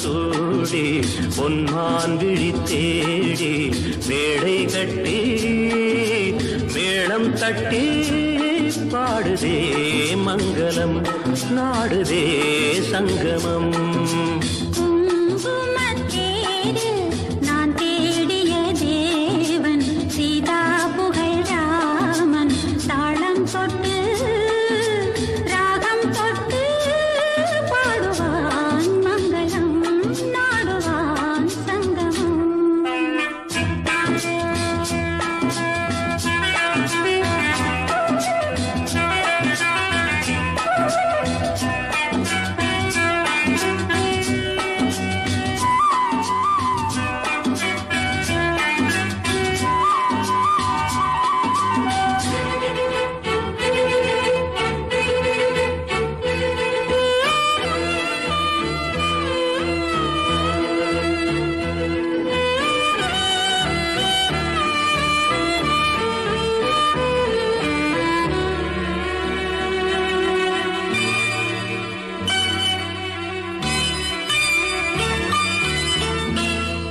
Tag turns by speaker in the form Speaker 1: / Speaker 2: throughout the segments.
Speaker 1: சூடி பொன்மான் விழி தேடி மேடை கட்டி மேளம் தட்டி பாடுதே மங்களம் நாடுதே சங்கமம்.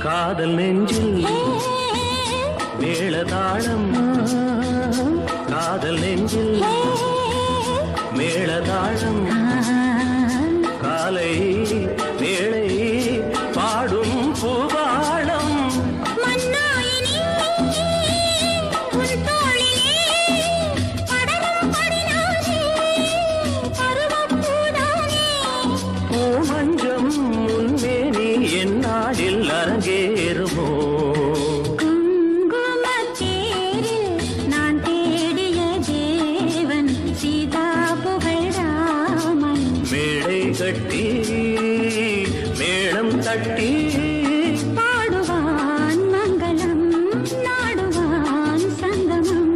Speaker 1: காதல் நெஞ்சில் மேளதாளம், காதல் நெஞ்சில் மேளதாளம், காலை வேளை பாடும் பூபாளம். பூமஞ்சம் முன்னேனி என்னாடில் அரங்கேறுமோ?
Speaker 2: குங்குமத்தேரில் நான் தேடிய தேவன் சீதா புகழ் ராமன்.
Speaker 1: மேடை கட்டி மேளம் தட்டி
Speaker 2: பாடுவான் மங்களம் நாடுவான் சங்கமம்.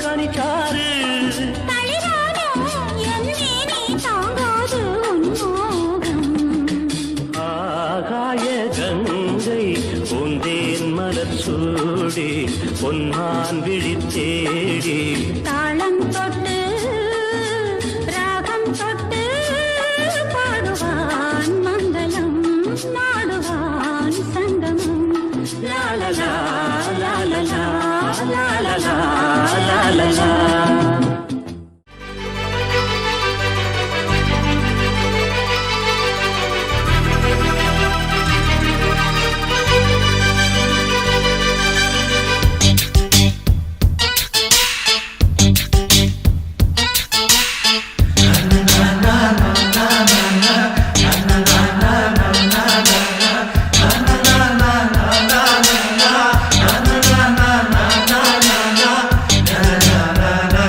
Speaker 1: கனிச்சாரு ஆகாய கங்கை பூந்தேன் மலர் சூடி பொன்மான் விழி தேடி
Speaker 2: தாளம் தொட்டு ராகம் தொட்டு பாடுவான் மங்களம் நாடுவான் சங்கமம். லாலலா லாலலா லாலலா லாலலா.
Speaker 3: na na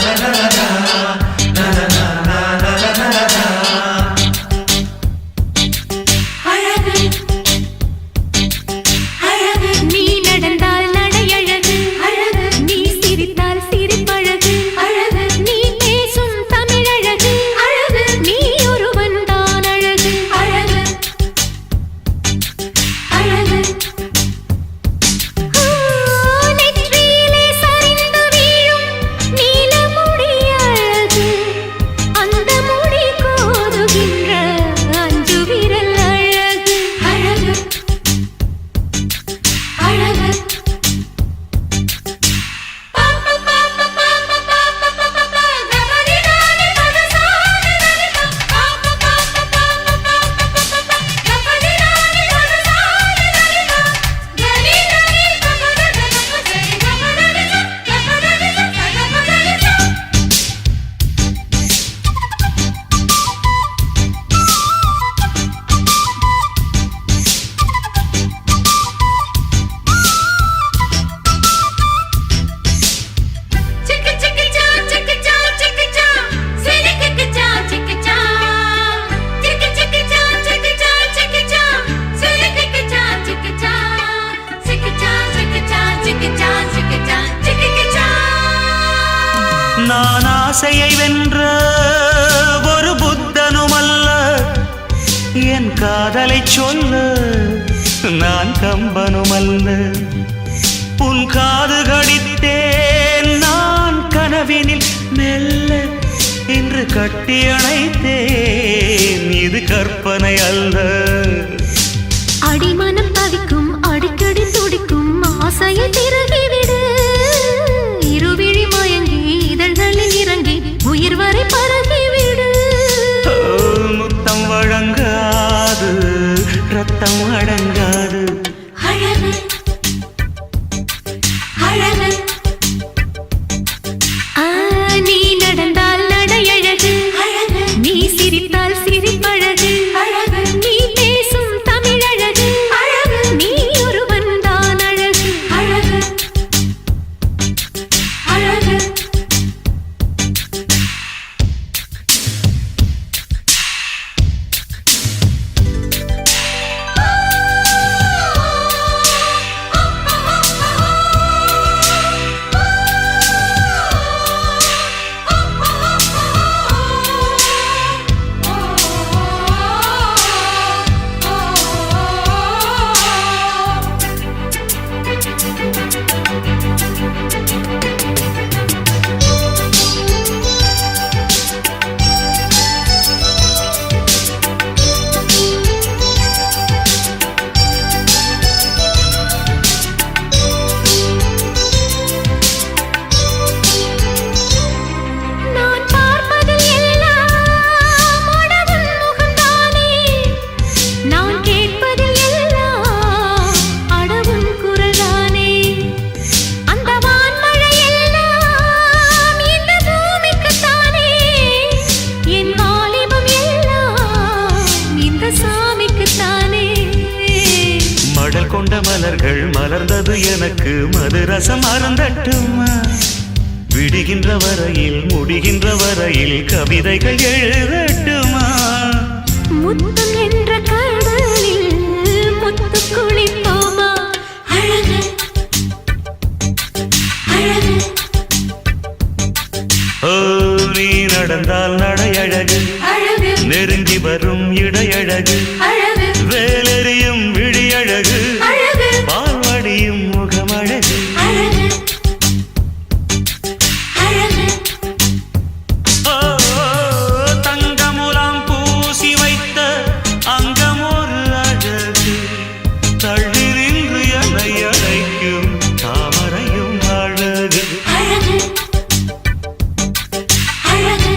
Speaker 1: நான் ஆசையை வென்ற ஒரு புத்தனும் அல்ல, என் காதலை சொல்ல நான் கம்பனும் அல்ல. உன் காது கடித்தேன் நான் கனவினில் மெல்ல, இன்று கட்டி அணைத்தேன் இது கற்பனை அல்ல.
Speaker 2: அடிமனம் தவிக்கும் அடிக்கடி துடிக்கும் ஆசையை திருகிவிடு, இருவிழி மயங்கி இதழ்களில் இறங்கி உயிர் வரை பரகிவிடு.
Speaker 1: முத்தம் வழங்காது ரத்தம் அடங்காது.
Speaker 2: அழகு அழகு நீ நடந்தால் நடையழகு அழகு, நீ சிரித்தால் சிரிப்பழகு அழகு, நீ பேசும் தமிழழகு அழகு, நீ ஒருவன் தான் அழகு அழகு அழகு.
Speaker 1: கொண்ட மலர்கள் மலர்ந்தது எனக்கு மதுரசம் அருந்தட்டுமா, விடுகின்ற வரையில் முடிகின்ற வரையில் கவிதைகள் எழுதட்டுமா.
Speaker 2: முத்தம் என்ற கடலில் முத்து குளிப்போமா. அழகு அழகு
Speaker 1: ஓ நீ நடந்தால் நடையழகு
Speaker 2: அழகு,
Speaker 1: நெருங்கி வரும் இடையழகு
Speaker 2: அழகு,
Speaker 1: வேலெறியும் விழியழகு
Speaker 2: அழகு,
Speaker 1: பால்வடியும் முகமழகு
Speaker 2: அழகு அழகு.
Speaker 1: ஓ தங்கமுலாம் பூசி வைத்த அங்கம் ஒரு அழகு, தள்ளி நின்று என்னை அழைக்கும் தாமரையும் அழகு
Speaker 2: அழகு அழகு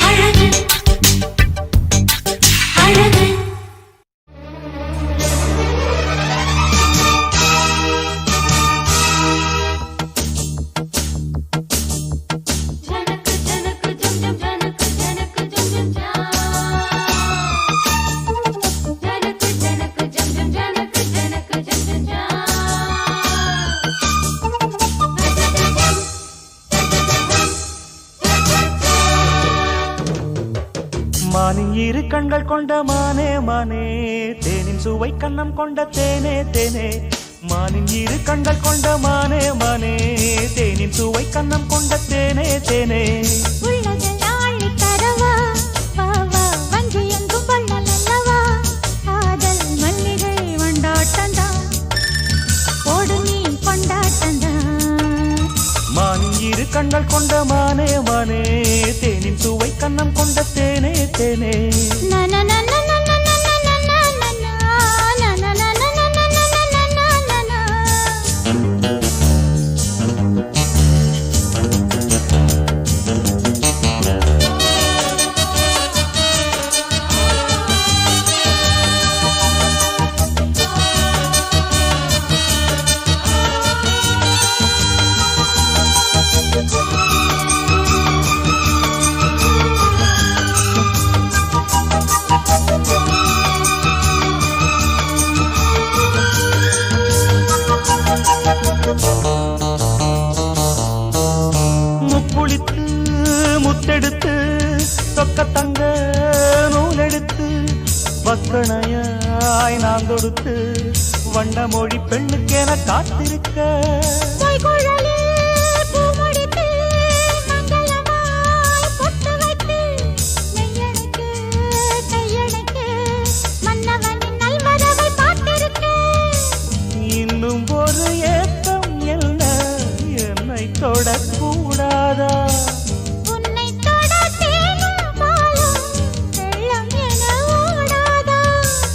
Speaker 2: அழகு அழகு.
Speaker 1: மானின் இரு கண்கள் கொண்ட மானே மானே, தேனின் சுவை கண்ணம் கொண்ட தேனே தேனே. மானின் இரு கண்கள் கொண்ட மானே மானே, தேனின் சுவை கண்ணம் கொண்ட தேனே தேனே.
Speaker 2: உள்ளதெல்லாம் தரவா வா வா, வஞ்சி எங்கும் வள்ளல் அல்லவா, காதல் மல்லிகை வண்டாட்டந்தா ஓடு நீ கொண்டாட்டந்தா.
Speaker 1: மானின் இரு கண்கள் கொண்ட மானே மானே, தேனின் சுவை கண்ணம் கொண்ட தேனே தேனே. முப்புளித்து முத்தெடுத்து சொக்க தங்க நூலெடுத்து வக்கணையாய் நான் தொடுத்து வண்ண மொழி பெண்ணுக்கென காத்திருக்க இன்னும் ஒரு ஏக்கம் என்ன என்னை தொடக்கூடாதா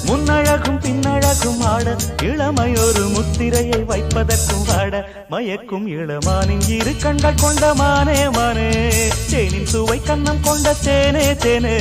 Speaker 1: முன்னழகும் பின்னழகும் ஆட இளமையொரு முத்திரையை வைப்பதற்கும் ஆட மயக்கும் இளமானின் இரு கண்கள் கொண்ட மானே மானே தேனின் சுவை கண்ணம் கொண்ட தேனே தேனே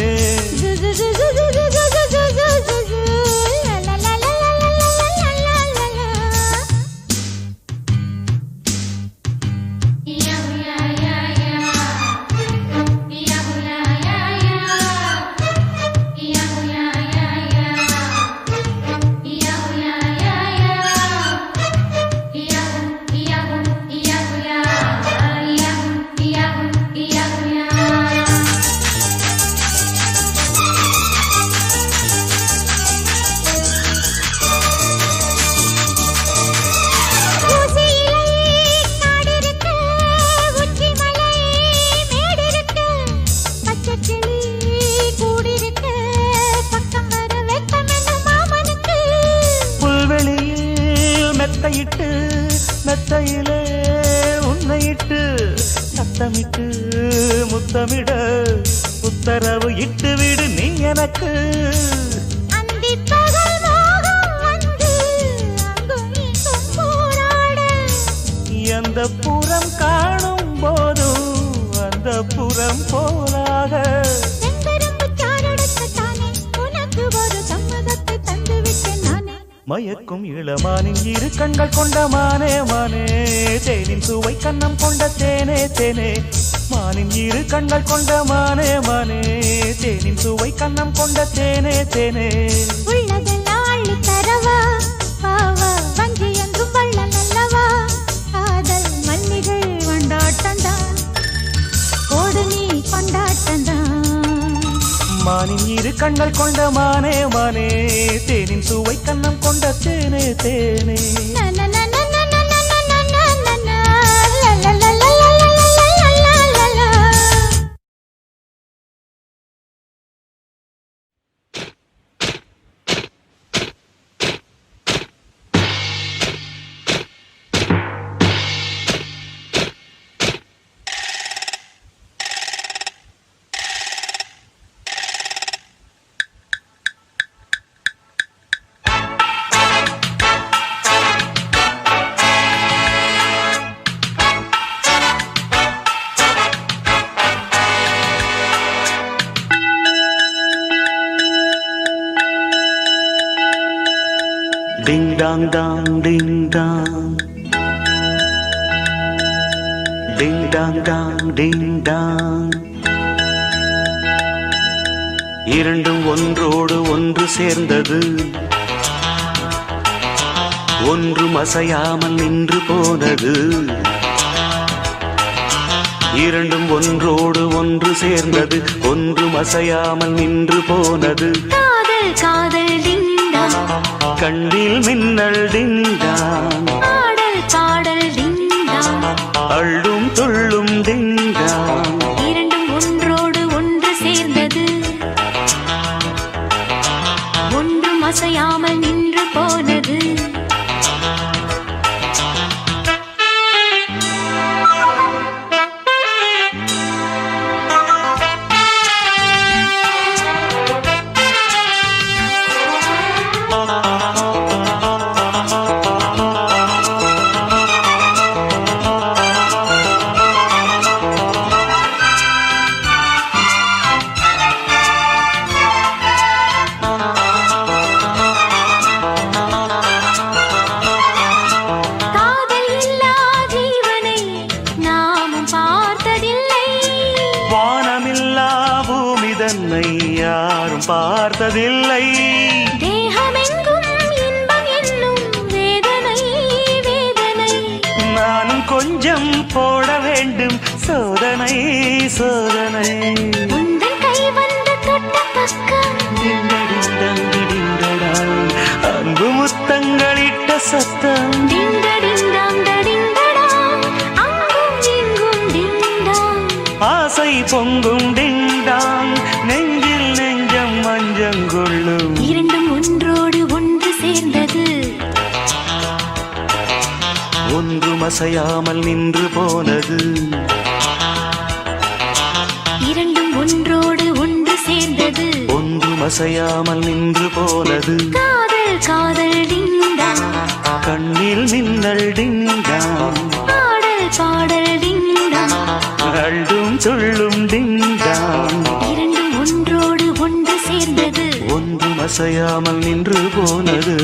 Speaker 1: மெத்தையிட்டு மெத்தையிலே உன்னையிட்டு சத்தமிட்டு முத்தமிட உத்தரவு இட்டு விடு நீ எனக்கு எந்த புறம் காணும் போதும் அந்த புறம் போலாக மயக்கும் இளமானின் இரு கண்கள் கொண்ட மானே மானே தேனின் சுவை கண்ணம் கொண்ட தேனே தேனே மானின் இரு கண்கள் கொண்ட மானே மானே தேனின் சுவை கண்ணம் கொண்ட தேனே தேனே
Speaker 2: உள்ளதெல்லாம் அள்ளி தரவா பாவா வஞ்சி என்றும் வள்ளல் அல்லவா காதல் மல்லிகை கொண்டாட்டந்தான் ஓடு நீ கொண்டாட்டந்தான்
Speaker 1: மானின் இரு கண்கள் கொண்ட மானே மானே தேனின் சுவை கண்ணம் கொண்ட தேனே தேனே Ding dong dong ding dong Ding dong dong ding dong இரண்டும் ஒன்றோடு ஒன்று சேர்ந்தது ஒன்றும் அசையாமல் நின்று போனது இரண்டும் ஒன்றோடு ஒன்று சேர்ந்தது ஒன்றும் அசையாமல் நின்று போனது
Speaker 2: காதல் காதல்
Speaker 1: கண்ணில் மின்னல் டிங்டாங்
Speaker 2: பாடல் பாடல் டிங்டாங்
Speaker 1: அள்ளும் துள்ளும் டிங்டாங்
Speaker 2: இரண்டும் ஒன்றோடு ஒன்று சேர்ந்தது ஒன்றும் அசையாமல் நின்று போனது
Speaker 1: யாரும் பார்த்ததில்லை
Speaker 2: தேகமெங்கும் இன்பம் என்னும் வேதனை வேதனை
Speaker 1: நானும் கொஞ்சம் போட வேண்டும் சோதனை சோதனை
Speaker 2: உந்தன் கை வந்து தொட்ட பக்கம்
Speaker 1: அன்பு முத்தங்களிட்ட சத்தம்
Speaker 2: டிங்கடிங்டாங் டடிங்கடாங் அங்கும் இங்கும் டிங்டாங்
Speaker 1: ஆசை பொங்கும் டிங்டாங் நெஞ்சில் நெஞ்சம் மஞ்சங்கொள்ளும்
Speaker 2: இரண்டும் ஒன்றோடு ஒன்று சேர்ந்தது
Speaker 1: ஒன்றும் அசையாமல் நின்று போனது
Speaker 2: இரண்டும் ஒன்றோடு ஒன்று சேர்ந்தது
Speaker 1: ஒன்றும் அசையாமல் நின்று போனது
Speaker 2: காதல் காதல் டிங்டாங்
Speaker 1: கண்ணில் மின்னல் டிங்டாங்
Speaker 2: பாடல் பாடல் டிங்டாங்
Speaker 1: அள்ளும் சொல்லும் டிங்டாங்
Speaker 2: இரண்டும் ஒன்றோடு ஒன்று சேர்ந்தது
Speaker 1: ஒன்றும் அசையாமல் நின்று போனது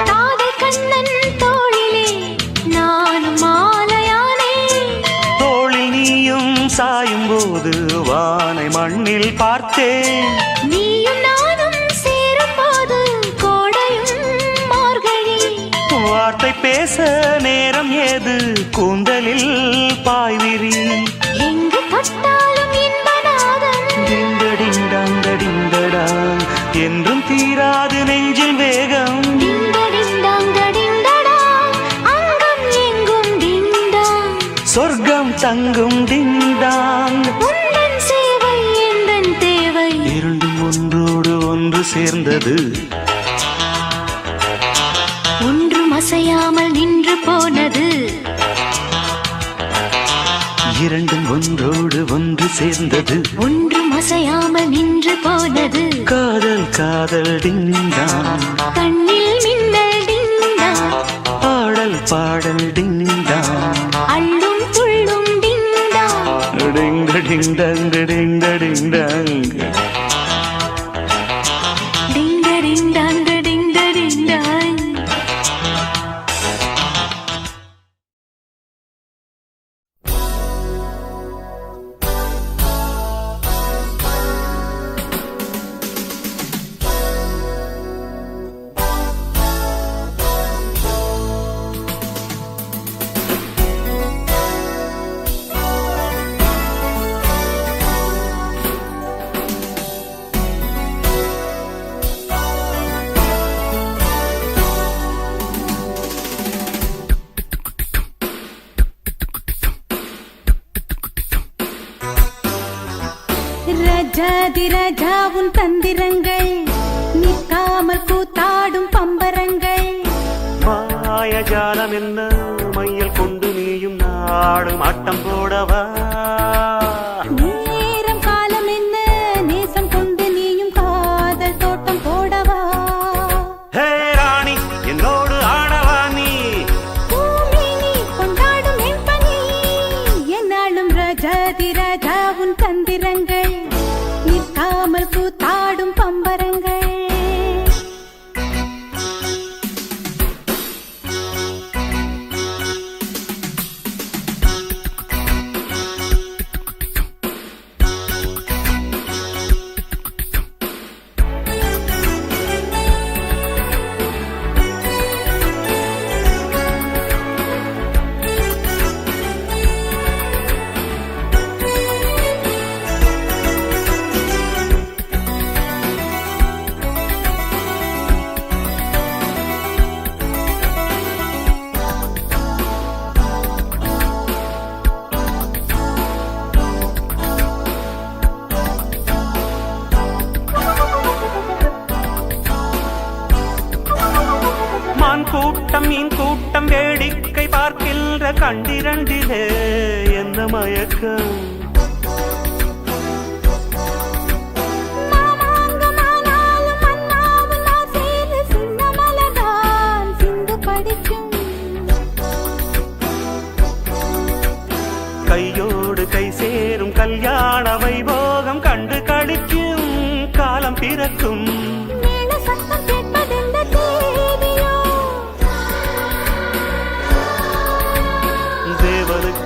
Speaker 2: காதல் கண்ணன் தோளிலே நானும் மாலையானே
Speaker 1: தோளில் நீயும் சாயும் போது வானை மண்ணில் பார்த்தேன்
Speaker 2: நீயும் நானும் சேரும் போது கோடையும் மார்கழி
Speaker 1: வார்த்தை பேச நேரம் ஏது கூந்தலில் பாய்விரி
Speaker 2: எங்கு தொட்டாலும் இன்பநாதம்
Speaker 1: டிங்கடிங்டாங் என்றும் தீராது நெஞ்சில் வேகம்
Speaker 2: டிங்கடிங்டாங் டடிங்கடாங் அங்கும் எங்கும் டிங்டாங்
Speaker 1: சொர்க்கம் தங்கும் டிங்டாங்
Speaker 2: உந்தன் சேவை எந்தன் தேவை
Speaker 1: இரண்டும் ஒன்றோடு ஒன்று சேர்ந்தது
Speaker 2: ஒன்றும் அசையாமல் நின்று போனது
Speaker 1: இரண்டும் ஒன்றோடு ஒன்று சேர்ந்தது
Speaker 2: ஒன்றும் அசையாமல் நின்று போனது
Speaker 1: காதல் காதல் டிங்டாங்
Speaker 2: கண்ணில் மின்னல் டிங்டாங்
Speaker 1: பாடல் பாடல் டிங்டாங்
Speaker 2: அள்ளும் துள்ளும் டிங்டாங்
Speaker 1: டிங்கடிங்டாங் டிங்கடிங்டாங்
Speaker 2: டிங்கடிங்டாங் டிங்கடிங்டாங்
Speaker 3: ராஜாதிராஜா உன் தந்திரங்கள் நிற்காமல் கூத்தாடும் பம்பரங்கள்
Speaker 1: மாயஜாலம் என்ன மையல் கொண்டு நீயும் நாடும் ஆட்டம் போடவா
Speaker 3: நேரம் காலம் என்ன நேசம் கொண்டு நீயும் காதல் தோட்டம் போடவா
Speaker 1: ஹே ராணி என்னோடு ஆடவா நீ
Speaker 3: பூமினி கொண்டாடும் என் பணி என்னாலும் ராஜாதிராஜா உன் தந்திரங்கள் நிற்காமல் கூத்தாடும் பம்பரங்கள்
Speaker 1: கூட்டம் மீன் கூட்டம் வேடிக்கை பார்க்கின்ற கண்டிரண்டிலே என்ன மயக்கம் கையோடு கை சேரும் கல்யாண வைபோகம் கண்டு கழிக்கும் காலம் பிறக்கும்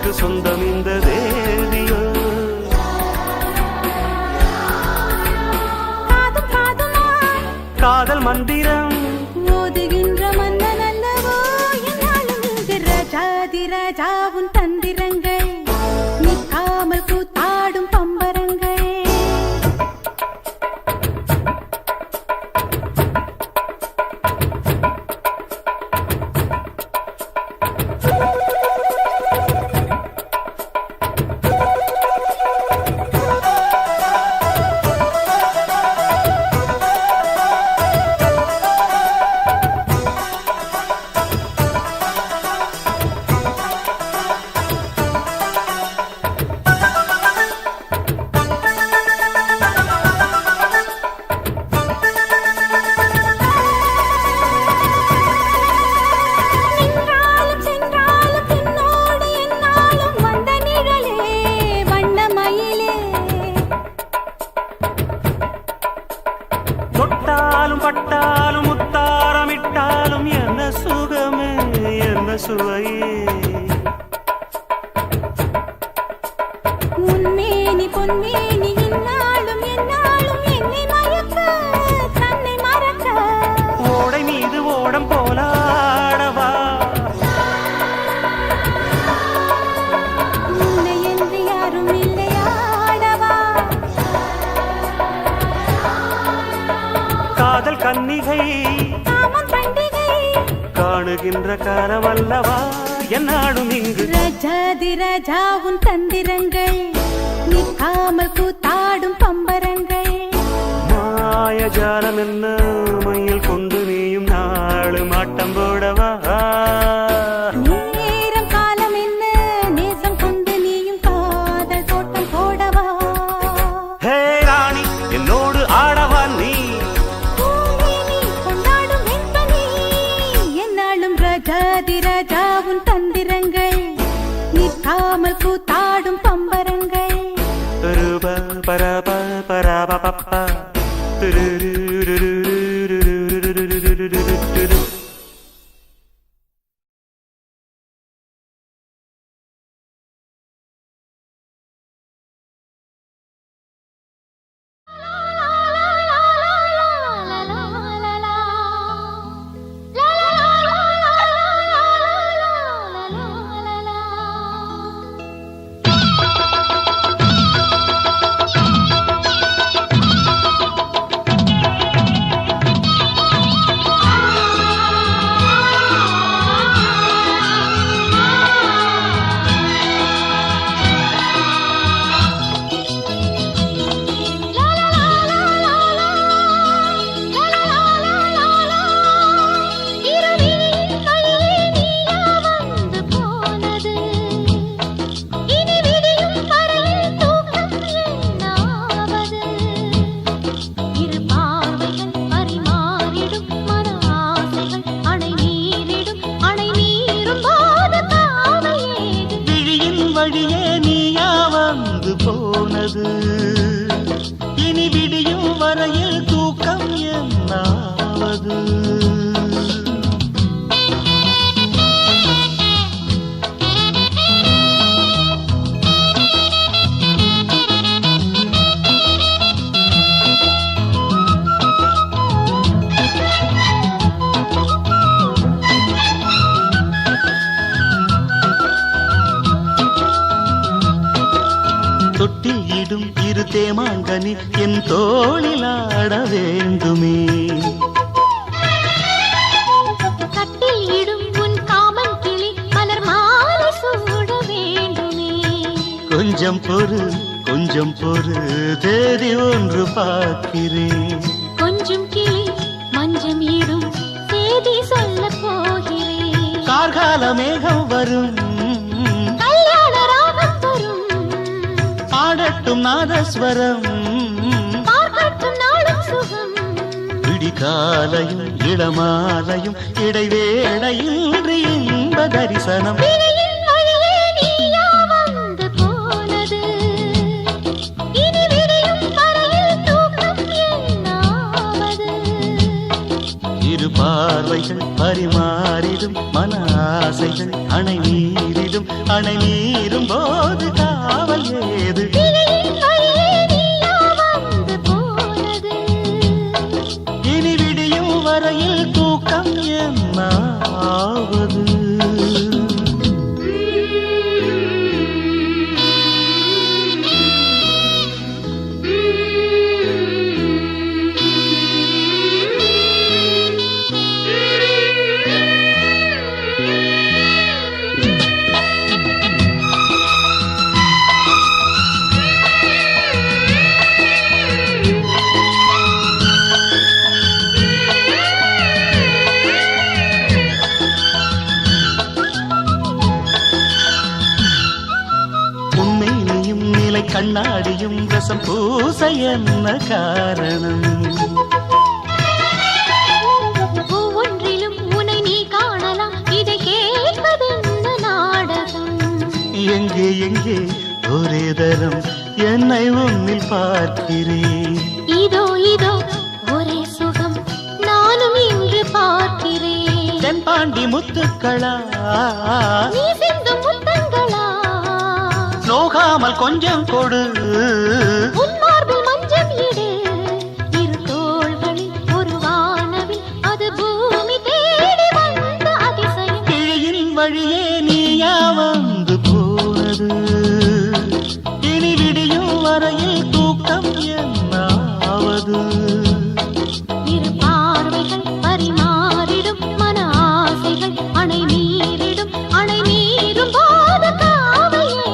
Speaker 1: யாருக்கு சொந்தம் இந்த தேவியோ?
Speaker 3: காதும் காதுமாய்
Speaker 1: காதல் மந்திரம்
Speaker 3: ஓதுகின்ற மன்னன் அல்லவோ என்னாலும் இங்கு ராஜாதி ராஜாவும் தந்திரங்கள் நிற்காமல் கூத்தாடும் பம்பரங்கள்.
Speaker 1: பட்டாலும் முத்தாரமிட்டாலும் என்ன சுகமே என்ன சுவையே.
Speaker 3: உன்மேனி பொன்மேனி இன்னாலும் என்னாலும் என்னை மயக்க தன்னை மறக்க
Speaker 1: ஓடை மீது ஓடம் போலாடவா
Speaker 3: உன்னை என்று யாரும் இல்லையாடவா.
Speaker 1: காதல் கன்னிகை
Speaker 3: காமம் பண்டிகை
Speaker 1: காணுகின்ற காலமல்லவா என்னாடும் இங்கு
Speaker 3: ராஜாதி ராஜாவும் தந்திரங்கள் நிற்காமல் கூத்தாடும் பம்பரங்கள்.
Speaker 1: மாயஜாலம் என்ன மையில் கொண்டு நீயும் நாளும் ஆட்டம் போடவா.
Speaker 3: நேரம் காலம் என்ன நேசம் கொண்டு நீயும் காதல் தோட்டம் போடவா.
Speaker 1: ஹே ராணி என்னோடு ஆடவா நீ
Speaker 3: பூமேனி கொண்டாடும் வெண்பனி என்னாலும் ராஜாதி ராஜாவும் தந்திரங்கள் நிற்காமல் கூத்தாடும் பம்பரங்கள்.
Speaker 1: ரூப பரப பரப பப்பா வழியே நீயா வந்து போனது. இனி விடியும் வரையில் தூக்கம் என்னாவது. தொட்டில் இடும் இரு தேமாங்கனி என் தோளில் ஆட வேண்டுமே.
Speaker 2: கட்டில் இடும் உன் காமன் கிளி மலர் மாலை சூட வேண்டுமே.
Speaker 1: கொஞ்சம் பொறு தேதி ஒன்று பார்க்கிறேன்.
Speaker 2: கொஞ்சம் கிளி மஞ்சம் இடும் தேதி சொல்ல போகிறேன்.
Speaker 1: கார்கால மேகம் வரும்
Speaker 2: கல்யாண ராகம் வரும்.
Speaker 1: பாடட்டும் நாதஸ்வரம்
Speaker 2: பார்க்கட்டும் நாளும் சுகம்.
Speaker 1: விடிகாலையும் இளமாலையும் இடைவேளையின்றி இன்ப தரிசனம்.
Speaker 2: விழியின் வழியே நீயா வந்து போனது. இனி விடியும் வரையில் தூக்கம் என்னாவது.
Speaker 1: இரு பார்வைகள் பரிமாறிடும் மன ஆசைகள் அணை நீரிடும் அணை மீறும் போது காவல் ஏது
Speaker 2: விழியின் வழியே நீயா வந்து போனது
Speaker 1: இனி விடியும் வரையில் தூக்கம் என்ன ஆவது கண்ணாடியும் ரசம் பூச என்ன காரணம்
Speaker 2: ஒவ்வொன்றிலும் உன்னை நீ காணலாம் இதை கேட்பது நாடகம்
Speaker 1: எங்கே எங்கே ஒரே தரம் என்னை உன்னில் பார்க்கிறேன்
Speaker 2: இதோ இதோ ஒரே சுகம் நானும் இன்று பார்க்கிறேன்
Speaker 1: தென்பாண்டி முத்துக்களா
Speaker 2: நீ சிந்தும் முத்தங்களா
Speaker 1: நோகாமல் கொஞ்சம் கொடு
Speaker 2: உன் மார்பில் மஞ்சள் இடு இரு தோள்களில் ஒரு வானவில் அது பூமி தேடி வந்த அதிசயம்
Speaker 1: கிழியின் வழியே நீயா வந்து போனது இனி விடியும் வரையில் தூக்கம் என்னாவது
Speaker 2: இரு பார்வைகள் பரிமாறிடும் மன ஆசைகள் அணை மீறிடும் அணை மீறும் போது காவல் ஏது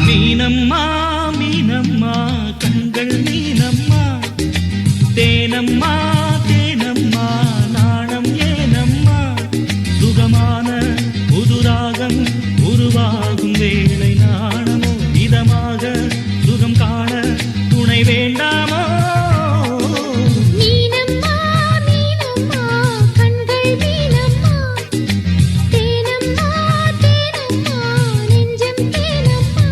Speaker 1: மீனம்மா மீனம்மா கண்கள் மீனம்மா தேனம்மா தேனம்மா நாணம் ஏனம்மா சுகமான புதுராகம் உருவாகும் வேளை நாணமோ இதமாக சுகம் காண துணை வேண்டாமோ
Speaker 2: மீனம்மா மீனம்மா கண்கள் மீனம்மா தேனம்மா தேனம்மா நெஞ்சம் தேனம்மா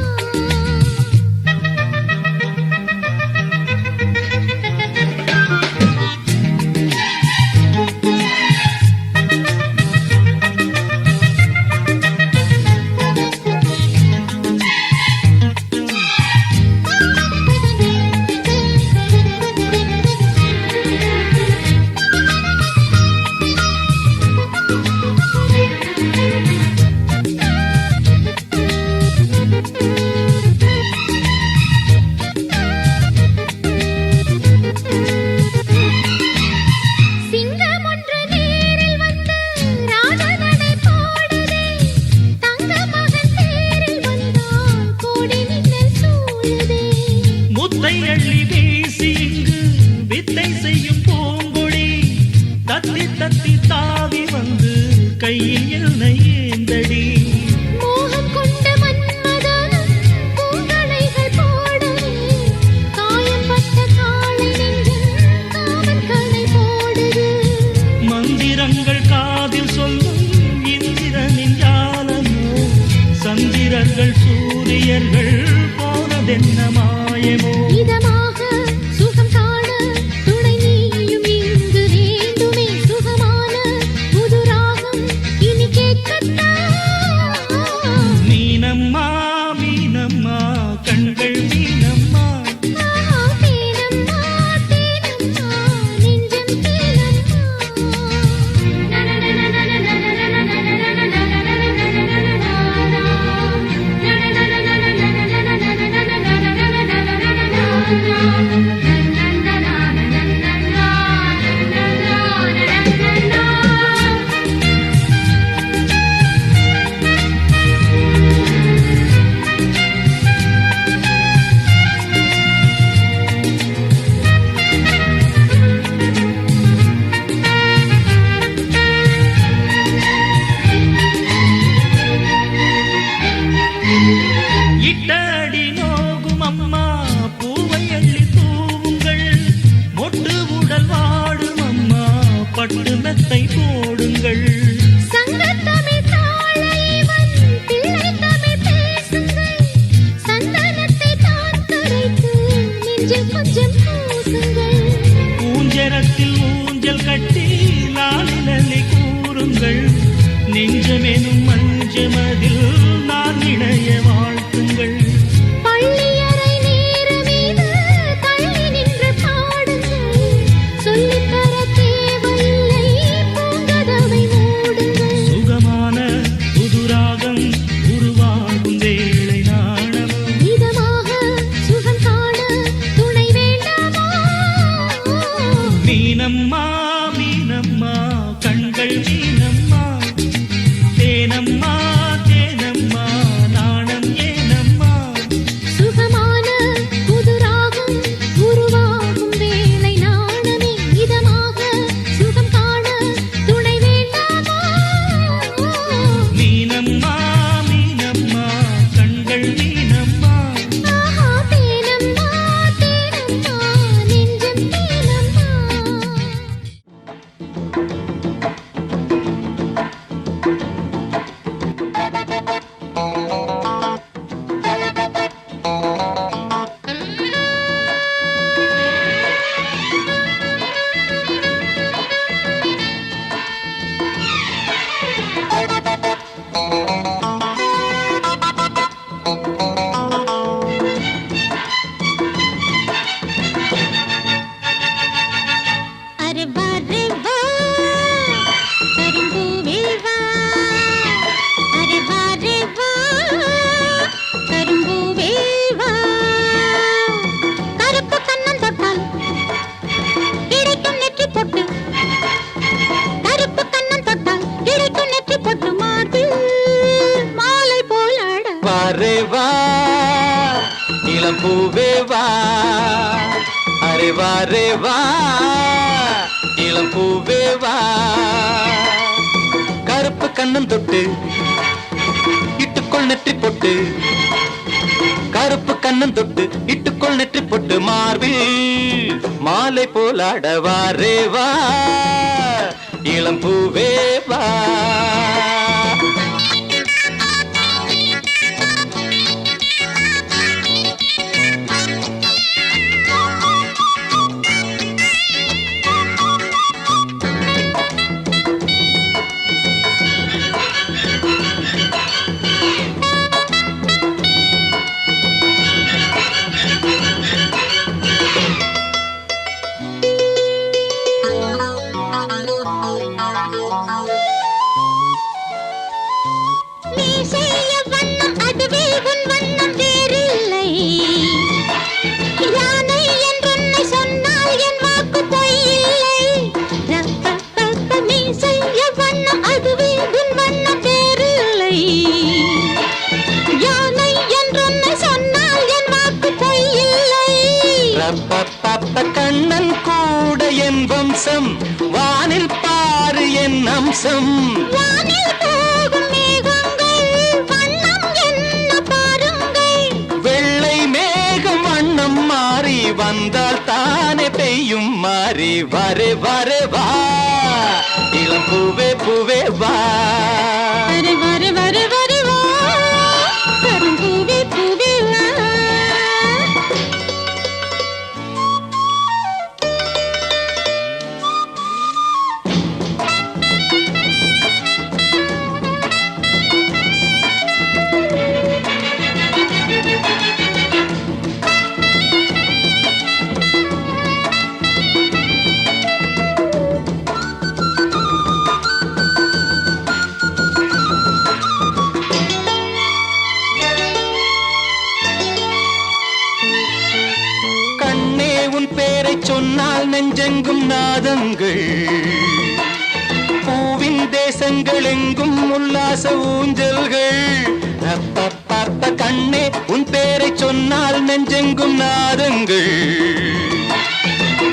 Speaker 2: சிங்கம் ஒன்று நேரில் வந்து ராஜநடை போடுதே தங்க மகன் தேரில் வந்தால் கோடி மின்னல் சூழுதே
Speaker 1: முத்தை அள்ளி வீசி இங்கு வித்தை செய்யும் பூங்கொடி தத்தி தத்தி தாவி வந்து கையில் என்னை ஏந்தடி
Speaker 2: மோகம் கொண்ட மன்மதனும் பூங்களைகள் போடவே காயம்பட்ட காளை நெஞ்சில் காமன் கலை போடுது
Speaker 1: மந்திரங்கள் காதில் சொல்லும் இந்திரனின் ஜாலமோ சந்திரர்கள் சூரியர்கள் போனதென்ன மாயமோ
Speaker 2: இதமாக சுகம் காண துணை நீயும் இங்கு வேண்டுமே சுகமான புது ராகம் இனி கேட்கத்தான்
Speaker 1: மீனம்மா மீனம்மா கண்கள் மீனம்மா
Speaker 2: தேனம்மா தேனம்மா நெஞ்சம் தேனம்மா
Speaker 1: இளம் பூவே வா அரே வா ரே வா இளம் பூவே வா கருப்பு கண்ணம் தொட்டு இட்டுக்கொள் நெற்றி பொட்டு கருப்பு கண்ணம் தொட்டு இட்டுக்கொள் நெற்றி பொட்டு மார்பில் மாலை போலாட வா ரே வா இளம் பூவே வா
Speaker 2: நீ செய்ய வண்ணம் அதுவே உன் வண்ணம் வேறில்லை யானை என்றொன்னை சொன்னால் என் வாக்கு பொய்யில்லை நீ செய்ய வண்ணம் அதுவே உன் வண்ணம் வேறில்லை யானை என்றொன்னை சொன்னால் என் வாக்கு பொய்யில்லை
Speaker 1: கண்ணன் கூட என் வம்சம் வானில் பாரு என் அம்சம்
Speaker 2: வானில் போகும் மேகங்கள் வண்ணம் என்ன பாருங்கள்
Speaker 1: வெள்ளை மேகம் வண்ணம் மாறி வந்தால் தானே பெய்யும் மாறி வரே வரே வா இளம் பூவே பூவே வா
Speaker 2: வரு வரு வரு வரு வா கரும் பூவே பூவே வா
Speaker 1: கண்ணே உன் பேரை சொன்னால் நெஞ்செங்கும் நாதங்கள் பூவின் தேசங்கள் எங்கும் உல்லாச ஊஞ்சல்கள் அப்பப்பப்ப கண்ணே உன் பேரை சொன்னால் நெஞ்செங்கும் நாதங்கள்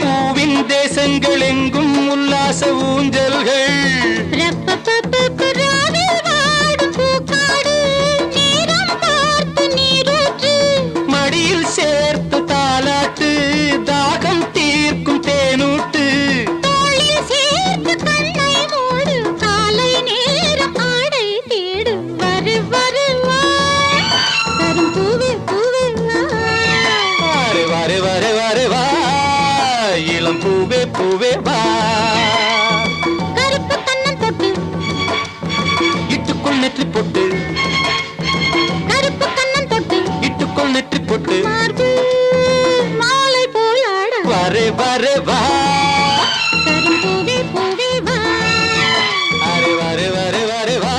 Speaker 1: பூவின் தேசங்கள் எங்கும் உல்லாச ஊஞ்சல்கள்
Speaker 2: ராவில் வாடும் பூக்காடு நேரம் பார்த்து நீரூற்று
Speaker 1: மடியில் சேர்த்து தாலாட்டு தாகம் தீர்க்கும் தேனூட்டு
Speaker 2: தோளில் சேர்த்து கண்ணை மூடு காலை நேரம் ஆடை தேடு வரு வரு வா கரும் பூவே பூவே வா
Speaker 1: வாரே வாரே வாரே வாரே வா இளம் பூவே பூவே வா
Speaker 2: கருப்பு கண்ணம் தொட்டு
Speaker 1: இட்டுக்குள் நெற்றி பொட்டு
Speaker 2: கருப்பு கண்ணம் தொட்டு
Speaker 1: இட்டுக்குள் நெற்றி பொட்டு
Speaker 2: மார்பு மாலை போல் ஆட
Speaker 1: வரே வரே வா
Speaker 2: கரும் பூவே பூவே வா
Speaker 1: அரே வரே வரே வரே வா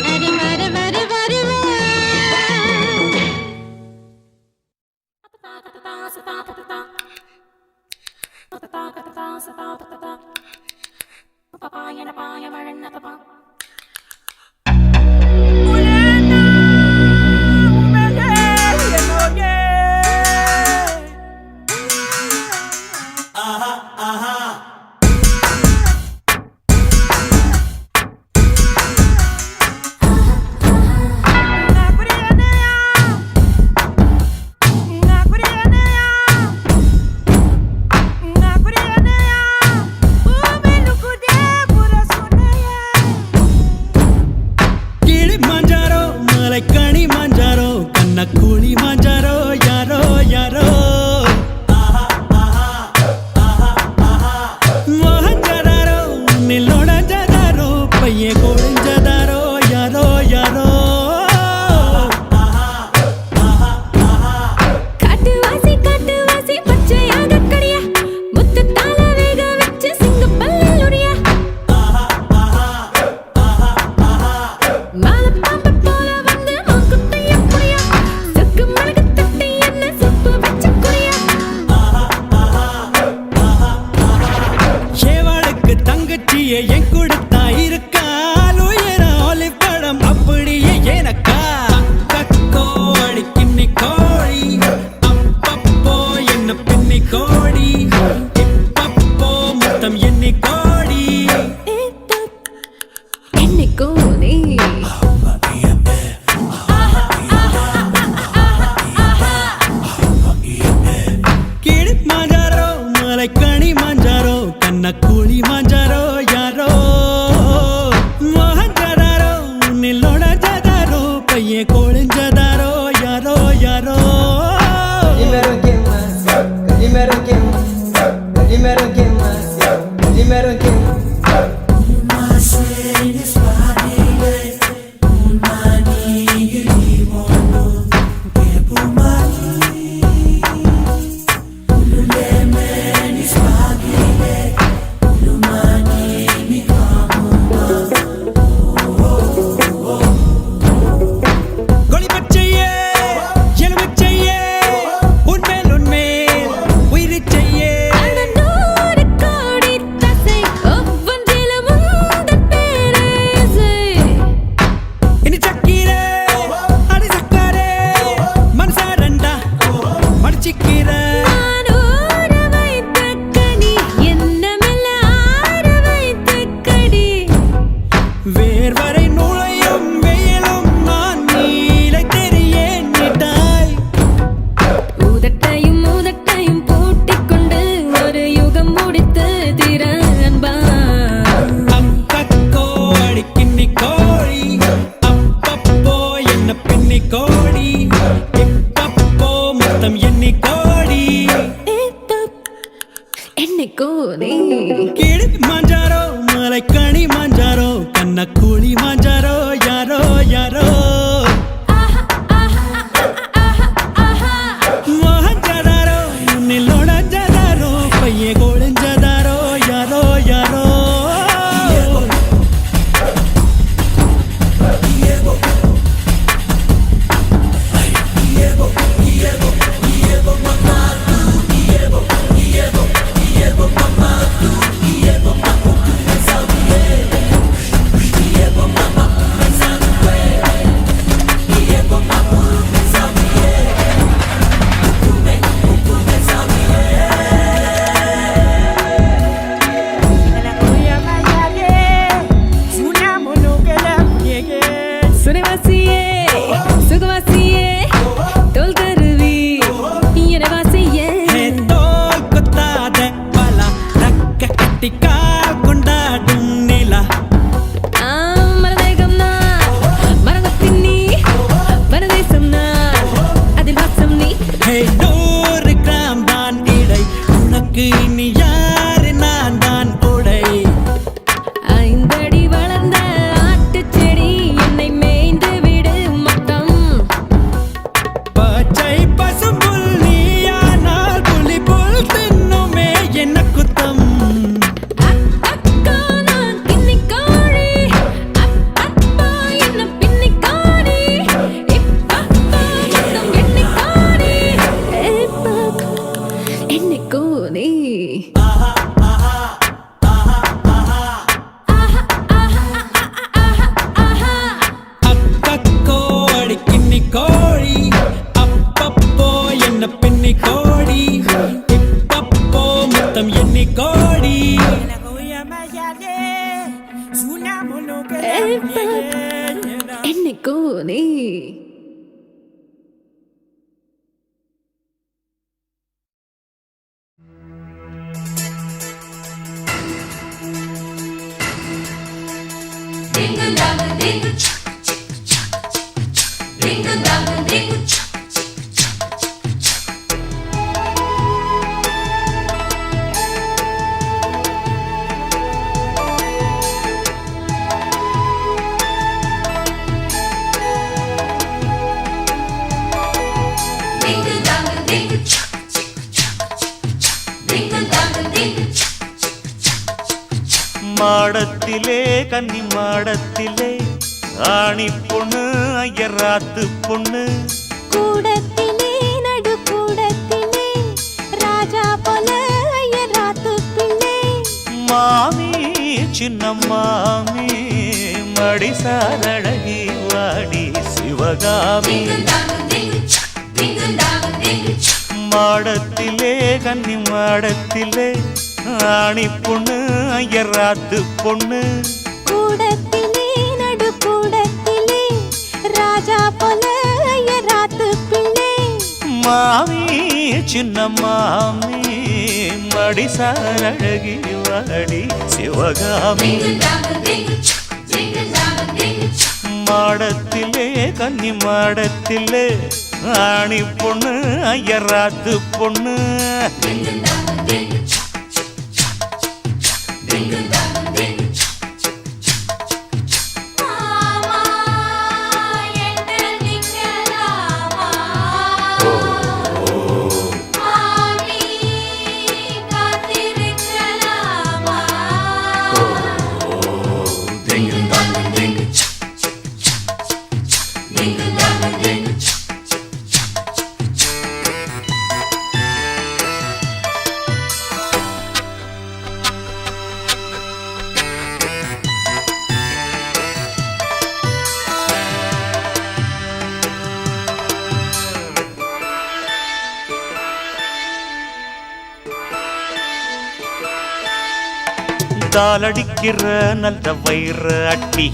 Speaker 2: அரி வரு வரு வரு வா
Speaker 4: கூலி மாஞ்சாரோ யாரோ யாரோ மோகஞ்சதாரோ நில்லோடஞ்சதாரோ பையே கோழிஞ்சதாரோ யாரோ யாரோ
Speaker 2: காட்டுவாசி காட்டுவாசி பச்சையாக கடியா முத்தத்தால வேக வச்சு சிங்கப்பல்லில் உரியா மாலப்பாம்பு போல வந்து மூக்குத்தைய புரியா சொக்கு கோனே
Speaker 4: கிளி மாஞ்சாரோ மலைக்கணி மாஞ்சாரோ கண்ணக்கூலி மாஞ்சாரோ யாரோ யாரோ மோகஞ்சதாரோ நில்லோடஞ்சதாரோ பையே கோழிஞ்சதாரோ யாரோ யாரோ
Speaker 2: சுரவாசியே சுகவாசியே தோல் கருவி எனவாசியே
Speaker 4: தோல் குத்தாத பல ரக்க கட்டிக்கா கொண்டாடும் நிலா
Speaker 2: மரதேகம் நான் மரங்கத்தின் நீ வனதேசம் நான் அதில் வாசம் நீ
Speaker 4: 100 கிராம் தான் இடை உனக்கு இனி யாரு நான் தான் உடை
Speaker 2: 5 அடி வளர்ந்த ஆட்டுச் செடி என்னை மேய்ந்து விடு மொத்தம்
Speaker 4: பச்சை பசும்புல் நீயானால் புலி புல் தின்னுமே என்ன குத்தம்
Speaker 2: அக்கா நான் கிண்ணிக்காரி அப்பா என்ன பின்னிக்காரி இப்பப்பா மொத்தம் எண்ணிக்காரி எண்ணிக்கோனே
Speaker 4: அக்கோ அடி கிண்ணி கோழி அப்பப்போ என்ன பின்னி கோடி இப்பப்போ மொத்தம் எண்ணி கோடி
Speaker 2: எண்ணிக்கோனே
Speaker 1: மாடத்திலே கன்னி மாடத்திலே ஆணி பொண்ணு ஐயராத்து பொண்ணு
Speaker 3: கூடத்திலே நடு கூடத்திலே ராஜா போல ஐயராத்து பிள்ளை
Speaker 1: மாமி சின்ன மாமி மடிசாரழகி வாடி சிவகாமி மாடத்திலே கன்னி மாடத்திலே ஆணி பொண்ணு ஐயராத்து பொண்ணு
Speaker 3: கூடத்திலே நடு கூடத்திலே ராஜா போல ஐயராத்து பிள்ளை
Speaker 1: மாமி சின்ன மாமி மடிசாரழகி வாடி சிவகாமி மாடத்திலே கன்னி மாடத்திலே ஆணி பொண்ணு ஐயராத்து பொண்ணு தாளடிக்கிற நல்ல வயிற அட்டி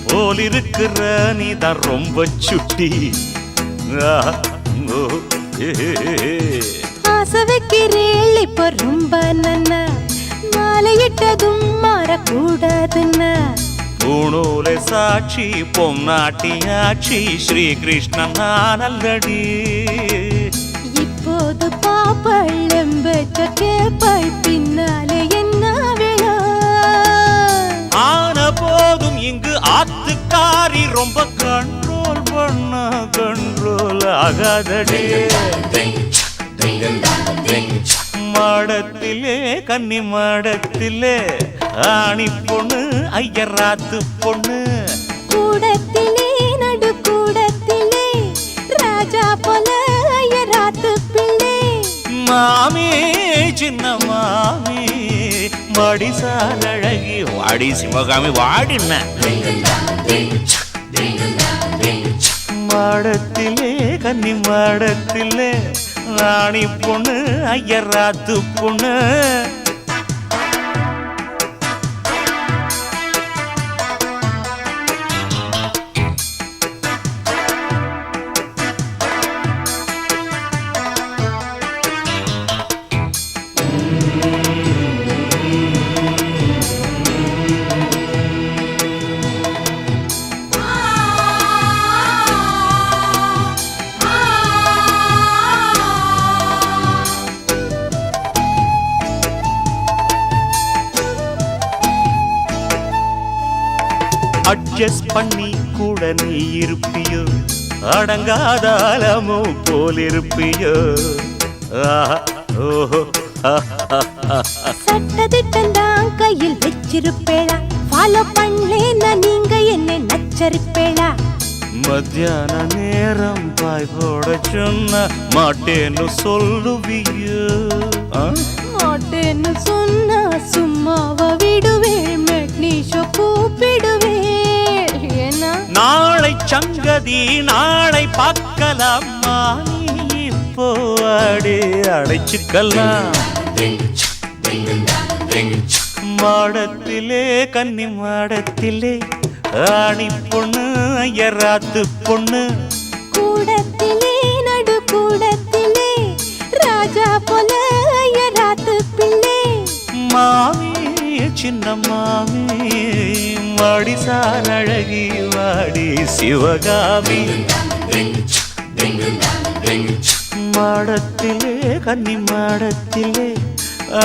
Speaker 1: போலிருக்கிற நீதான் ரொம்ப சுட்டி
Speaker 3: ஆசை வைக்கிறேள் இப்போ ரொம்ப நன்னா மாலையிட்டதும் மாறக்கூடாதுன்னா
Speaker 1: பூணூலை சாட்சி பொன்னாட்டியாட்சி ஸ்ரீகிருஷ்ணன் நானல்லடி
Speaker 3: இப்போது பாப்பள் எம்பெற்ற கேப்பாள் பின்னால்
Speaker 1: ரொம்ப கண்ட்ரோல் பண்ண கண்ட்ரோல் ஆகாதடி மாடத்திலே கன்னி மாடத்திலே ஆணி பொண்ணு ஐயராத்து பொண்ணு
Speaker 3: கூடத்திலே நடு கூடத்திலே ராஜா போல ஐயராத்து பிள்ளை
Speaker 1: மாமி சின்ன மாமி மடிசால் அழகி வாடி சிவகாமி வாடின மாடத்திலே கன்னி மாடத்திலே ராணி பொண்ணு ஐயராத்து பொண்ணு அட்ஜஸ்ட் பண்ணி கூட நீ இருப்பியோ அடங்காத அலமோ போல் இருப்பியோ ஓஹோ
Speaker 3: சட்டதிட்டம் கையில் வச்சிருப்பேளா ஃபாலோ பண்ணலேன்னா நீங்க என்ன நச்சரிப்பேளா
Speaker 1: மத்தியான நேரம் பாய் போட சொன்ன மாட்டேன்னு சொல்லுவியோ
Speaker 3: மாட்டேன்னு சொன்னா சும்மாவா விடுவேன் மெக்னீஷோ கூப்பிடுவேன் ஏன்னா
Speaker 1: நாளை சங்கதி நாளை பார்க்கலாமா நீ இப்போ அடி அடைச்சுக்கலாம் மாடத்திலே கன்னி மாடத்திலே ஆணி பொண்ணு ஐயராத்து பொண்ணு
Speaker 3: கூடத்திலே நடு கூடத்திலே ராஜா போல ஐயராத்து பிள்ளை
Speaker 1: மாமி சின்ன மாமி மடிசால் அழகி வாடி சிவகாமி மாடத்திலே கன்னி மாடத்திலே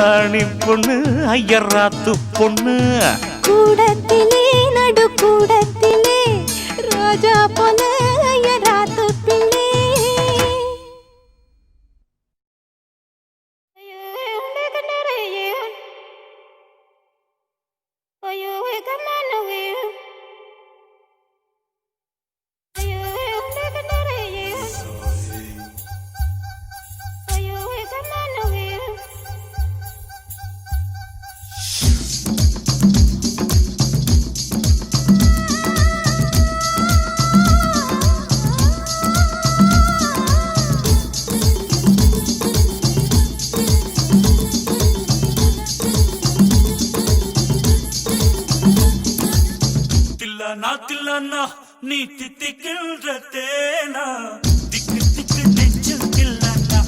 Speaker 1: ஆணி பொண்ணு ஐயராத்து பொண்ணு
Speaker 3: கூடத்திலே நடு கூடத்திலே ராஜா போல ஐயராத்து பிள்ளை
Speaker 1: தில்லானா நீ தித்திக்கின்ற தேனா திக்கு திக்கு நெஞ்சில் தில்லானா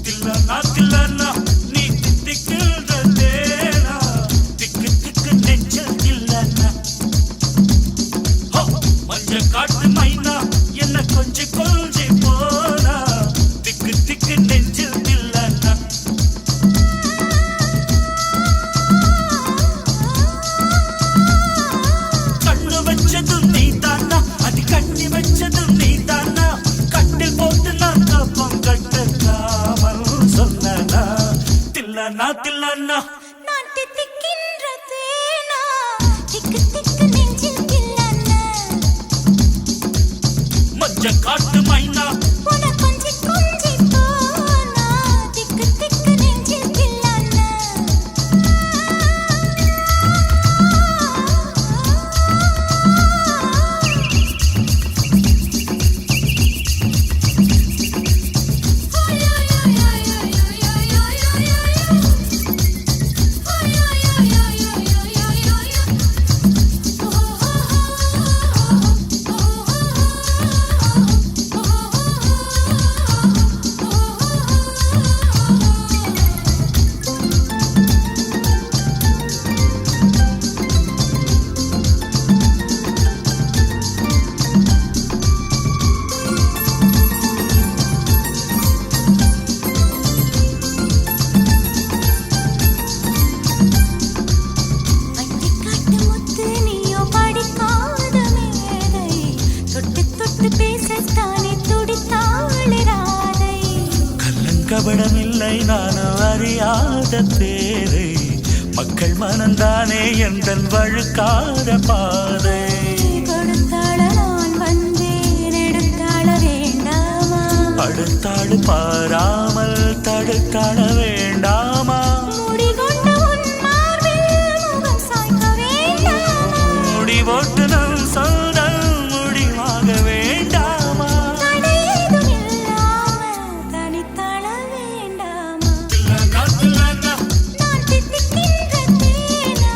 Speaker 1: தில்லானா தில்லானா நீ தித்திக்கின்ற தேனா திக்கு திக்கு நெஞ்சில் தில்லானா மஞ்ச காட்டு மைனா என்ன கொஞ்சி கொஞ்சி போனா திக்கு திக்கு நெஞ்சில் தில்லானா வச்சதும் நீ தானா அது கட்டி வச்சதும் நீ தானா கட்டில் போட்டு நான் கப்பம் கட்டாமல் சொன்னா தில்லானா தில்லானா
Speaker 3: நான் தித்திக்கின்ற தேனா திக்கு திக்கு நெஞ்சில் தில்லானா
Speaker 1: மஞ்ச காட்டு மைனா
Speaker 3: உன கொஞ்சி கொஞ்சி போனா திக்கு திக்கு நெஞ்சில் தில்லானா
Speaker 1: கபடமில்லை நானும் அறியாத தேரை மக்கள் மனந்தானே எந்தன் வழுக்காத பாதை
Speaker 3: கொடுத்தாள நான் வந்தேன் எடுத்தாள வேண்டாமா
Speaker 1: அடுத்தாடு பாராமல் தடுத்தாட வேண்டாமா
Speaker 3: முடிகொண்ட உன் மார்பில் முகம் சாய்க்க வேண்டாமா
Speaker 1: முடிவோட்டு நம் சொந்தம் முடிவாக வேண்டாமா
Speaker 3: தடையேதும் இல்லாமல் தனித்தாள வேண்டாமா நான் தித்திக்கின்ற தேனா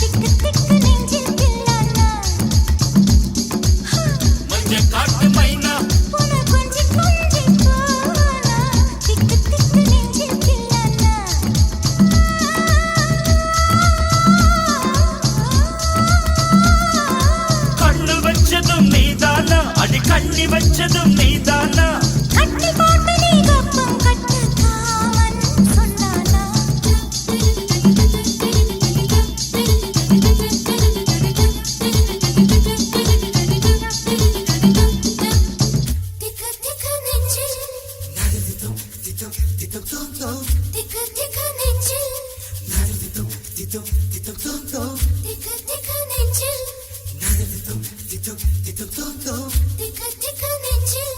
Speaker 3: திக்கு திக்கு நெஞ்சில் தில்லானா
Speaker 1: காட்டு மைனா
Speaker 3: புன கொஞ்சி கொஞ்சி போனா திக்கு திக்கு நெஞ்சில் தில்லானா
Speaker 1: கண்ணு வச்சதும் நீதானா அடி கண்ணி வச்சதும் நீதானா
Speaker 3: கட்டி போட்டு நீ கப்பம் கட்டு காமன் சொன்னானா திக்கு திக்கு நெஞ்சில் திக்கு திக்கு நெஞ்சில் திக்கு திக்கு நெஞ்சில் திக்கு திக்கு நெஞ்சில்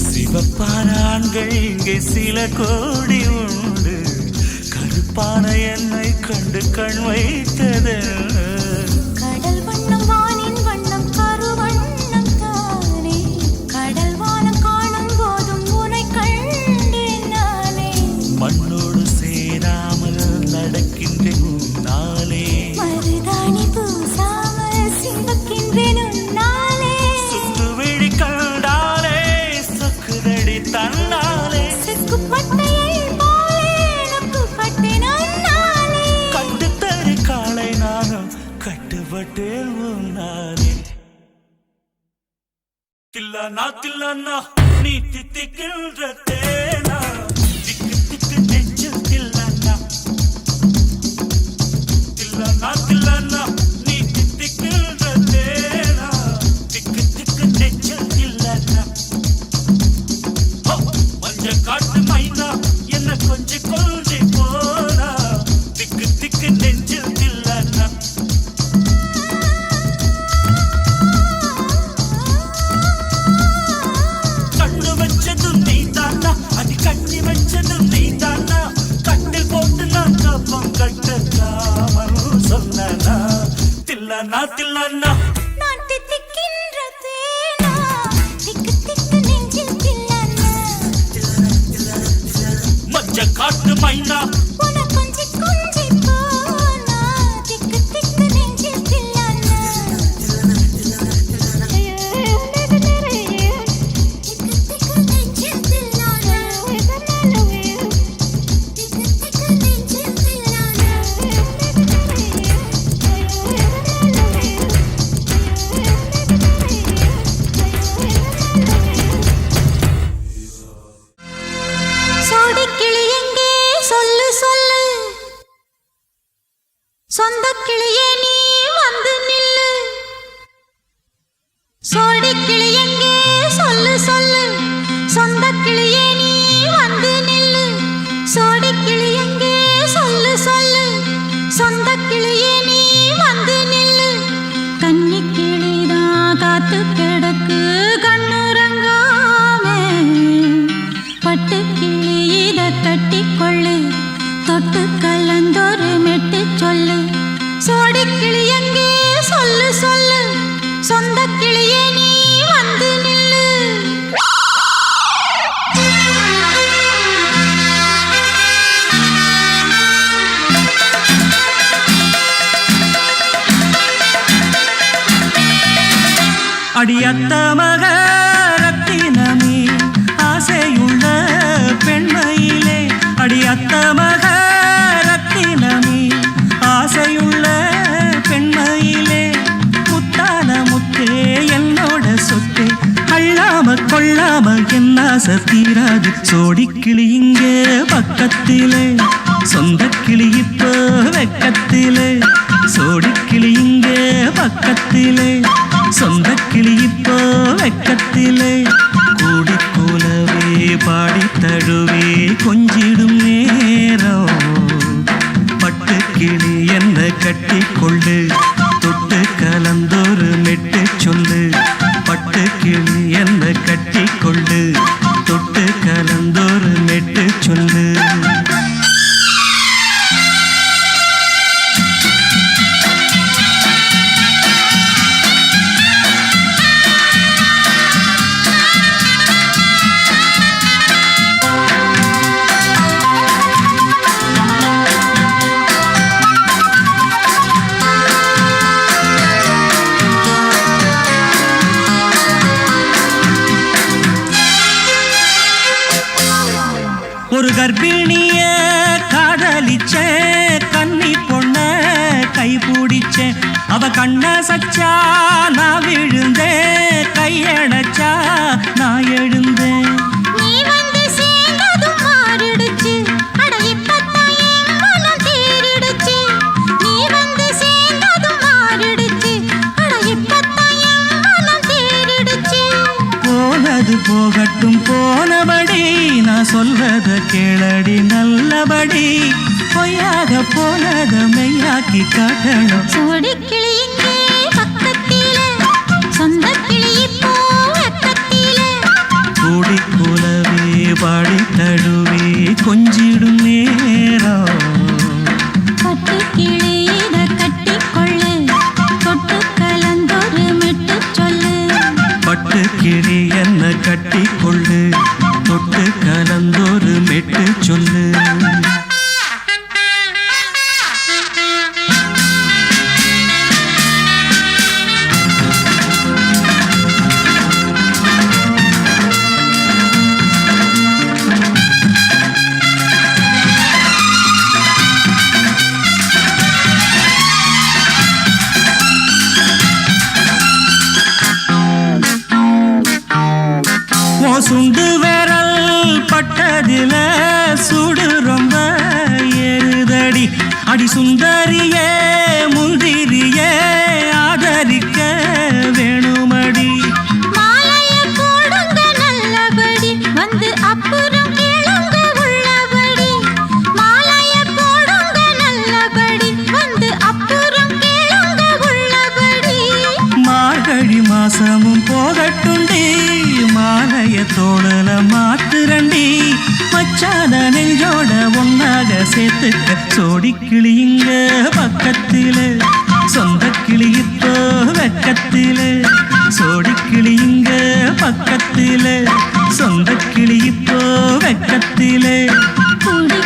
Speaker 3: சிவப்பான ஆண்கள் இங்கே சில கோடி உண்டு கருப்பான என்னை கண்டு கண் வைத்தது கடல் வண்ணம் வானின் வண்ணம் கருவண்ணம் தானே கடல் வானம் காணும் போதும் உனை கண்டேன் நானே
Speaker 1: மண்ணோடு சேராமல் நடக்கின்றேன் உன்னாலே
Speaker 3: மருதாணி பூசாமல் சிவக்கின்றேன் உன்னாலே
Speaker 1: சுத்து விழி கண்டாலே சொக்குதடி தன்னாலே
Speaker 3: செக்குப்பட்டையை போலே நக்குப்பட்டேன் உன்னாலே
Speaker 1: கட்டுத்தறி காலை நானும் கட்டுப்பட்டேன் உன்னாலே தில்லானா நீ தித்திக்கின்ற தேனா திக்கு திக்கு நெஞ்சு தில்லானா நீ தித்திக்கின்ற தேனா திக்கு திக்கு நெஞ்சு தில்லானா மஞ்ச காட்டு மைனா என்ன கொஞ்சி கொஞ்சி போனா திக்கு திக்கு நெஞ்சு தில்லானா கண்ணு வச்சதும் நீதானா அடி கண்ணி வச்சதும் நீதானா கட்டில் போட்டு நான் கப்பம் கட்டலாமல் சொன்னானா தில்லானா
Speaker 3: நான் தித்திக்கின்ற தேனா திக்கு திக்கு நெஞ்சில் தில்லானா
Speaker 1: மஞ்ச காட்டு மைனா
Speaker 3: உன கொஞ்சி கொஞ்சி போனா திக்கு திக்கு நெஞ்சில் தில்லானா திக்கு திக்கு நெஞ்சில் தில்லானா திக்கு திக்கு நெஞ்சில் தில்லானா சோடிக்கிளி எங்கே சொல்லு சொல்லு சொந்த கிளியே நீ வந்து நில்லு சோடிக்கிளி எங்கே சொல்லு சொல்லு சொந்த கிளியே நீ வந்து நில்லு சோடிக்கிளி எங்கே சொல்லு சொல்லு சொந்த கிளியே நீ வந்து நில்லு கன்னி கிளிதான் காத்து கிடக்கு கண்ணுறங்காமே பட்டு கிளி இத கட்டிக்கொள்ளு தொட்டு கலந்தொரு மெட்டு சொல்லு சோடி கிளி எங்கே சொல்லு சொல்லு சொந்த கிளியே நீ வந்து நில்லு
Speaker 1: அடியத்த மக ரத்தினமே ஆசையுள்ள பெண்மையிலே அடியத்த மக ரத்தினமே ஆசையுள்ள பெண்மையிலே முத்தான முத்தே என்னோட சொல்லாம என்ன தீராது. சோடிக்கிளி இங்கே பக்கத்திலே, சொந்த கிளி இப்போ வெக்கத்திலே. சோடிக்கிளி இங்கே பக்கத்திலே, சொந்த கிளி இப்போ வெக்கத்திலே. கூடிக்கூலவே பாடி தழுவே கொஞ்சிடும் நேரம். பட்டு கிளி என்ன கட்டி கொள்ளு, தொட்டு கலந்தோரு மெட்டு சொல்லு. பட்டு கிளி என்ன கட்டி கொள்ளு, தொட்டு கலந்தோரு மெட்டு சொல்லு. ஒரு கர்ப்பிணிய காதலிச்ச கன்னி பொண்ண கை பிடிச்சேன். அவ கண்ண சச்சா நான் விழுந்தேன், கையடைச்சா நான் எழுந்தேன்.
Speaker 3: நீ வந்து சேர்ந்ததும் மாறிடுச்சு, அட இப்பத்தான் என் மனம் தேறிடுச்சு. நீ வந்து சேர்ந்ததும் மாறிடுச்சு, அட இப்பத்தான் என் மனம் தேறிடுச்சு.
Speaker 1: போனது போகட்டும் போனபடி, நான் சொல்றத கேளடி நல்லபடி. பொய்யாக போனத மெய்யாக்கி காட்டணும்.
Speaker 3: சோடிக்கிளி இங்கே பக்கத்திலே, சொந்த கிளி இப்போ வெக்கத்திலே.
Speaker 1: கூடிக்கூலவே பாடி தழுவே கொஞ்சிடும் நேரம்.
Speaker 3: பட்டு கிளி இத கட்டிக்கொள்ளு, தொட்டு கலந்தொரு மெட்டு சொல்லு.
Speaker 1: பட்டு கிளி என்ன கட்டி கொள்ளு, தொட்டு கலந்தோரு மெட்டு சொல்லு. சுண்டு விரல் பட்டதில சுடு ரொம்ப ஏறுதடி. அடி சுந்தரியே முந்திரியே ஆதரிக்க வேணுமடி.
Speaker 3: மாலைய போடுங்க நல்லபடி, வந்து அப்புறம் கேளுங்க உள்ளபடி. மாலைய போடுங்க நல்லபடி, வந்து அப்புறம் கேளுங்க உள்ளபடி.
Speaker 1: மார்கழி மாசமும் போகட்டுண்டி, மாலைய தோழல மாத்துரண்டி. மச்சான நெஞ்சோட ஒன்னாக சேர்த்துக்க. சோடிக்கிளி இங்க பக்கத்திலே, சொந்த கிளி இப்போ வெக்கத்திலே. சோடிக்கிளி இங்க பக்கத்திலே, சொந்த கிளி இப்போ வெக்கத்திலே.
Speaker 3: கூடி